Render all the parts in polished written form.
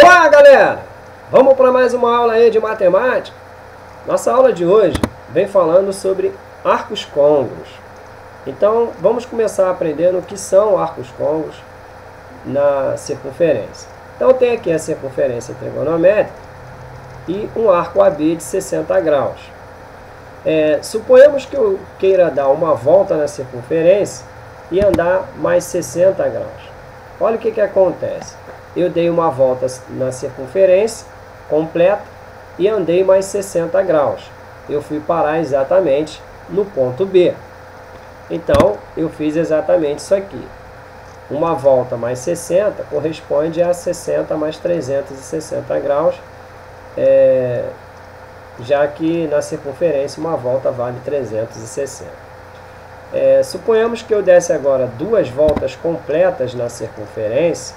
Olá, galera! Vamos para mais uma aula aí de matemática? Nossa aula de hoje vem falando sobre arcos côncavos. Então, vamos começar aprendendo o que são arcos côncavos na circunferência. Então, tem aqui a circunferência trigonométrica e um arco AB de 60 graus. Suponhamos que eu queira dar uma volta na circunferência e andar mais 60 graus. Olha o que acontece. Eu dei uma volta na circunferência completa e andei mais 60 graus. Eu fui parar exatamente no ponto B. Então, eu fiz exatamente isso aqui. Uma volta mais 60 corresponde a 60 mais 360 graus, já que na circunferência uma volta vale 360. Suponhamos que eu desse agora duas voltas completas na circunferência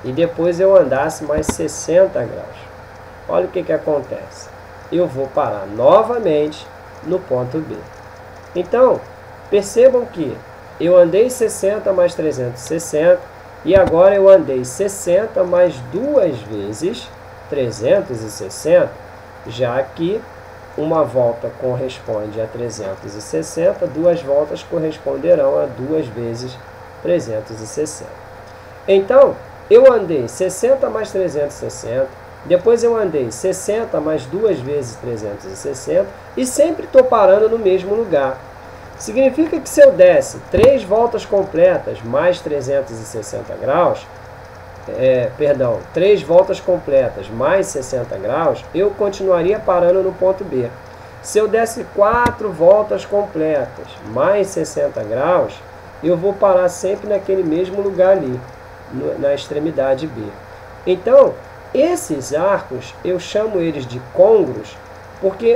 e depois eu andasse mais 60 graus. Olha o que acontece. Eu vou parar novamente no ponto B. Então, percebam que eu andei 60 mais 360 e agora eu andei 60 mais duas vezes 360, já que uma volta corresponde a 360, duas voltas corresponderão a duas vezes 360. Então, eu andei 60 mais 360, depois eu andei 60 mais duas vezes 360 e sempre estou parando no mesmo lugar. Significa que se eu desse 3 voltas completas mais 360 graus, 3 voltas completas mais 60 graus, eu continuaria parando no ponto B. Se eu desse 4 voltas completas mais 60 graus, eu vou parar sempre naquele mesmo lugar ali, na extremidade B. Então, esses arcos, eu chamo eles de côncavos,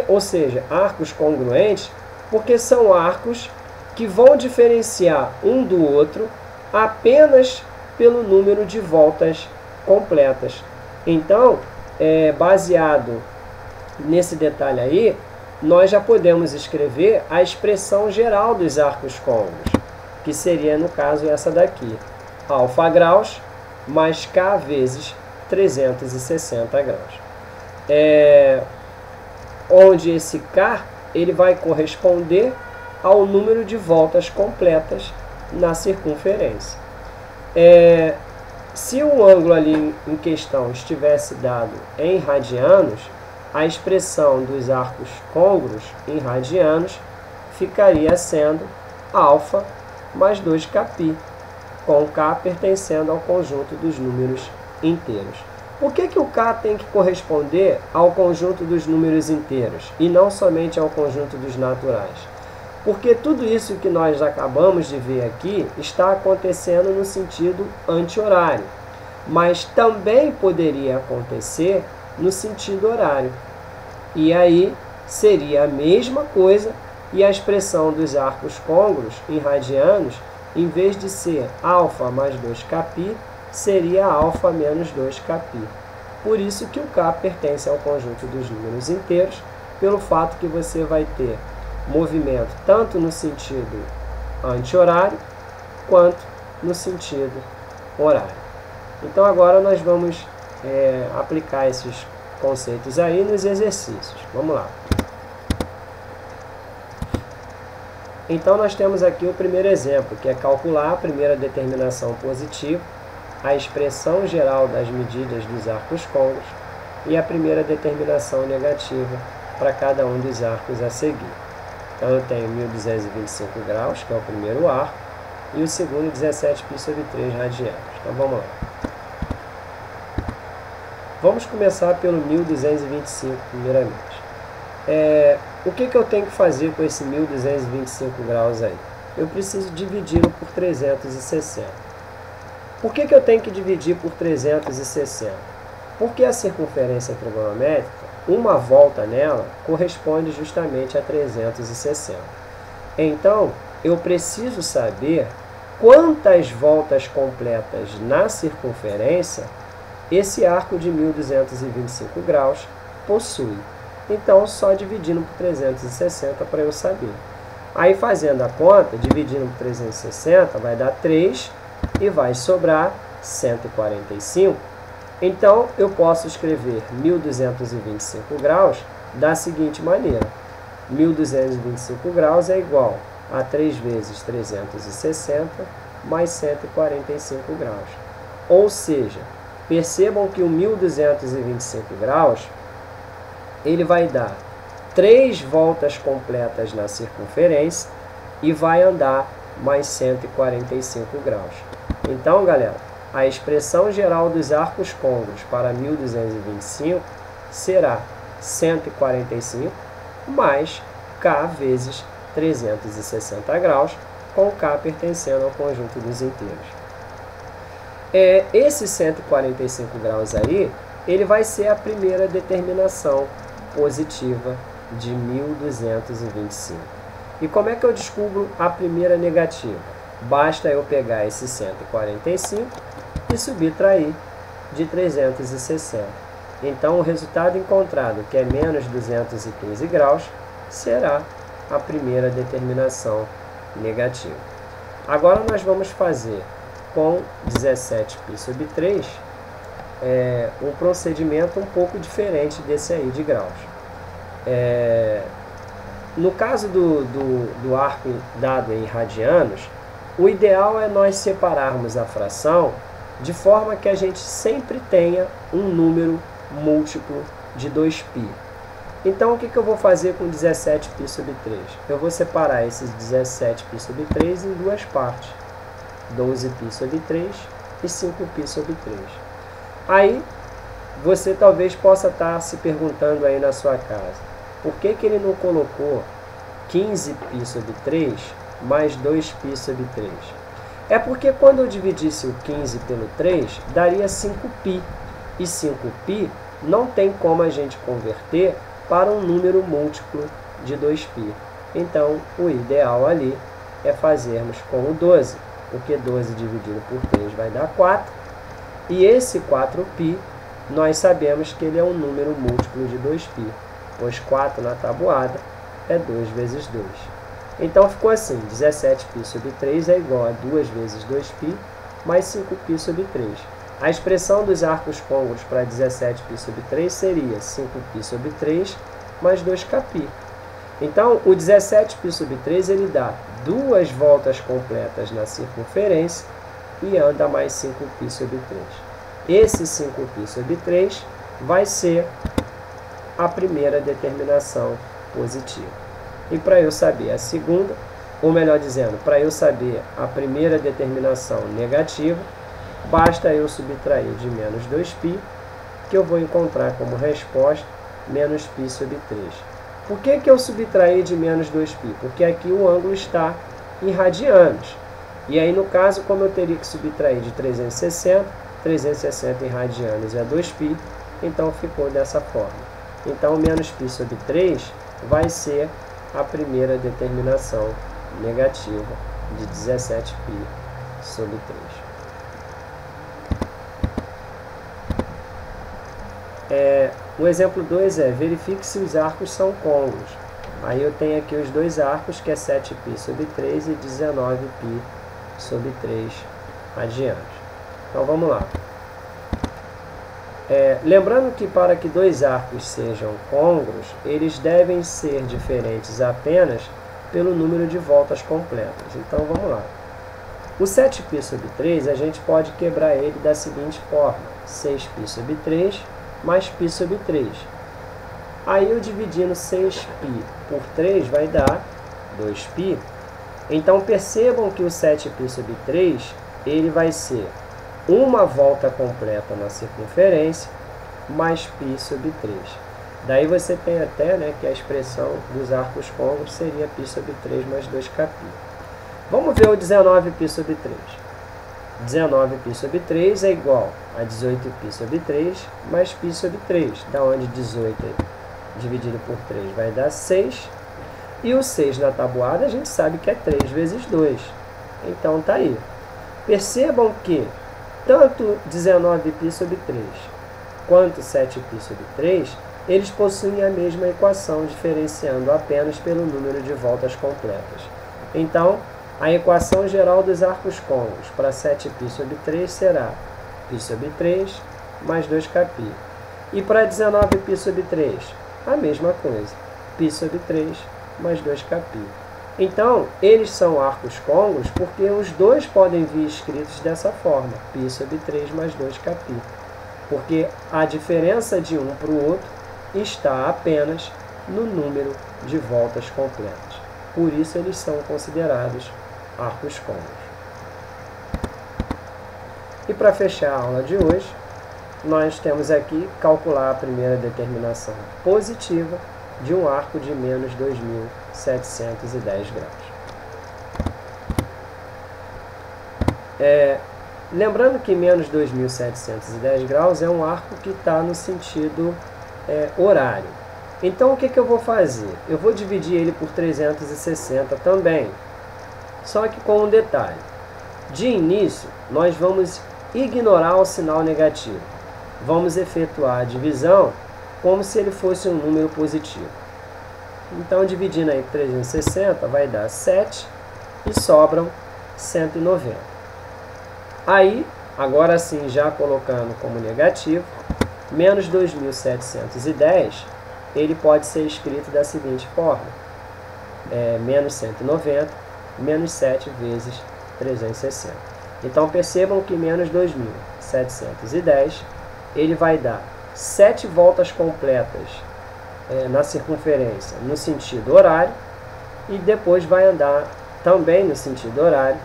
ou seja, arcos congruentes, porque são arcos que vão diferenciar um do outro apenas pelo número de voltas completas. Então, baseado nesse detalhe aí, nós já podemos escrever a expressão geral dos arcos côncavos, que seria, no caso, essa daqui. Alfa graus mais K vezes 360 graus. Onde esse K ele vai corresponder ao número de voltas completas na circunferência. Se o ângulo ali em questão estivesse dado em radianos, a expressão dos arcos côncavos em radianos ficaria sendo alfa mais 2kπ, com K pertencendo ao conjunto dos números inteiros. Por que o K tem que corresponder ao conjunto dos números inteiros e não somente ao conjunto dos naturais? Porque tudo isso que nós acabamos de ver aqui está acontecendo no sentido anti-horário, mas também poderia acontecer no sentido horário. E aí seria a mesma coisa e a expressão dos arcos côncavos em radianos, em vez de ser alfa mais 2kπ, seria alfa menos 2kπ. Por isso que o K pertence ao conjunto dos números inteiros, pelo fato que você vai ter movimento tanto no sentido anti-horário quanto no sentido horário. Então agora nós vamos aplicar esses conceitos aí nos exercícios. Vamos lá. Então nós temos aqui o primeiro exemplo, que é calcular a primeira determinação positiva, a expressão geral das medidas dos arcos côncavos e a primeira determinação negativa para cada um dos arcos a seguir. Então eu tenho 1225 graus, que é o primeiro arco, e o segundo 17π sobre 3 radianos. Então vamos lá. Vamos começar pelo 1225 primeiramente. O que eu tenho que fazer com esse 1225 graus aí? Eu preciso dividi-lo por 360. Por que eu tenho que dividir por 360? Porque a circunferência trigonométrica, uma volta nela, corresponde justamente a 360. Então, eu preciso saber quantas voltas completas na circunferência esse arco de 1225 graus possui. Então, só dividindo por 360 para eu saber. Aí, fazendo a conta, dividindo por 360, vai dar 3 e vai sobrar 145. Então, eu posso escrever 1225 graus da seguinte maneira. 1225 graus é igual a 3 vezes 360 mais 145 graus. Ou seja, percebam que o 1225 graus, ele vai dar 3 voltas completas na circunferência e vai andar mais 145 graus. Então, galera, a expressão geral dos arcos côncavos para 1225 será 145 mais K vezes 360 graus, com K pertencendo ao conjunto dos inteiros. Esse 145 graus aí, ele vai ser a primeira determinação positiva de 1225. E como é que eu descubro a primeira negativa? Basta eu pegar esse 145 e subtrair de 360. Então, o resultado encontrado, que é menos 215 graus, será a primeira determinação negativa. Agora, nós vamos fazer com 17π sobre 3 um procedimento um pouco diferente desse aí de graus. No caso do arco dado em radianos, o ideal é nós separarmos a fração de forma que a gente sempre tenha um número múltiplo de 2π. Então, o que eu vou fazer com 17π sobre 3? Eu vou separar esses 17π sobre 3 em duas partes. 12π sobre 3 e 5π sobre 3. Aí, você talvez possa estar se perguntando aí na sua casa, por que ele não colocou 15π sobre 3 mais 2π sobre 3? É porque quando eu dividisse o 15 pelo 3, daria 5π. E 5π não tem como a gente converter para um número múltiplo de 2π. Então, o ideal ali é fazermos com o 12, porque 12 dividido por 3 vai dar 4. E esse 4π, nós sabemos que ele é um número múltiplo de 2π, pois 4 na tabuada é 2 vezes 2. Então, ficou assim, 17π sobre 3 é igual a 2 vezes 2π mais 5π sobre 3. A expressão dos arcos côncavos para 17π sobre 3 seria 5π sobre 3 mais 2kπ. Então, o 17π sobre 3 ele dá 2 voltas completas na circunferência e anda mais 5π sobre 3. Esse 5π sobre 3 vai ser a primeira determinação positiva. E para eu saber a segunda, ou melhor dizendo, para eu saber a primeira determinação negativa, basta eu subtrair de menos 2π, que eu vou encontrar como resposta menos π sobre 3. Por que eu subtraí de menos 2π? Porque aqui o ângulo está em radianos. E aí, no caso, como eu teria que subtrair de 360, 360 em radianos é 2π, então ficou dessa forma. Então, menos π sobre 3 vai ser a primeira determinação negativa de 17π sobre 3. O exemplo 2 é, verifique se os arcos são côncavos. Aí eu tenho aqui os dois arcos, que é 7π sobre 3 e 19π sobre 3 radianos. Então, vamos lá. Lembrando que para que dois arcos sejam côncavos, eles devem ser diferentes apenas pelo número de voltas completas. Então, vamos lá. O 7π sobre 3, a gente pode quebrar ele da seguinte forma. 6π sobre 3 mais π sobre 3. Aí, eu dividindo 6π por 3 vai dar 2π. Então, percebam que o 7π sobre 3, ele vai ser uma volta completa na circunferência mais π sobre 3. Daí você tem até que a expressão dos arcos côncavos seria π sobre 3 mais 2kπ. Vamos ver o 19π sobre 3. 19π sobre 3 é igual a 18π sobre 3 mais π sobre 3, da onde 18 dividido por 3 vai dar 6. E o 6 na tabuada a gente sabe que é 3 vezes 2. Então, tá aí. Percebam que tanto 19π sobre 3 quanto 7π sobre 3, eles possuem a mesma equação, diferenciando apenas pelo número de voltas completas. Então, a equação geral dos arcos côncavos para 7π sobre 3 será π sobre 3 mais 2kπ. E para 19π sobre 3, a mesma coisa. π sobre 3 mais 2kπ. Então, eles são arcos côncavos porque os dois podem vir escritos dessa forma, π sobre 3 mais 2kπ. Porque a diferença de um para o outro está apenas no número de voltas completas. Por isso, eles são considerados arcos côncavos. E para fechar a aula de hoje, nós temos aqui calcular a primeira determinação positiva de um arco de menos 2.710 graus. Lembrando que menos 2.710 graus é um arco que está no sentido horário. Então, o que eu vou fazer? Eu vou dividir ele por 360 também, só que com um detalhe. De início, nós vamos ignorar o sinal negativo. Vamos efetuar a divisão como se ele fosse um número positivo. Então, dividindo aí por 360, vai dar 7 e sobram 190. Aí, agora sim, já colocando como negativo, menos 2.710, ele pode ser escrito da seguinte forma. Menos 190, menos 7 vezes 360. Então, percebam que menos 2.710, ele vai dar 7 voltas completas na circunferência no sentido horário e depois vai andar também no sentido horário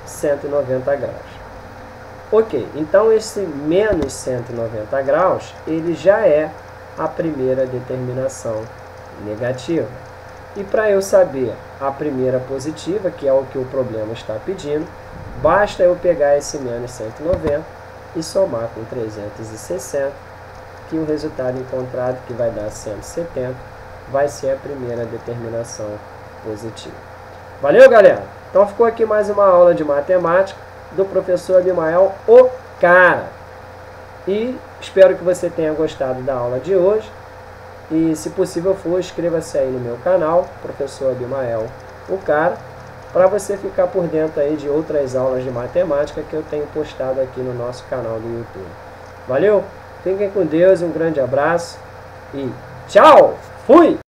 190 graus. Ok, então esse menos 190 graus, ele já é a primeira determinação negativa. E para eu saber a primeira positiva, que é o que o problema está pedindo, basta eu pegar esse menos 190 e somar com 360, que o resultado encontrado, que vai dar 170, vai ser a primeira determinação positiva. Valeu, galera? Então ficou aqui mais uma aula de matemática do professor Abimael, o cara. E espero que você tenha gostado da aula de hoje. E se possível for, inscreva-se aí no meu canal, professor Abimael, o cara, para você ficar por dentro aí de outras aulas de matemática que eu tenho postado aqui no nosso canal do YouTube. Valeu? Fiquem com Deus, um grande abraço e tchau! Fui!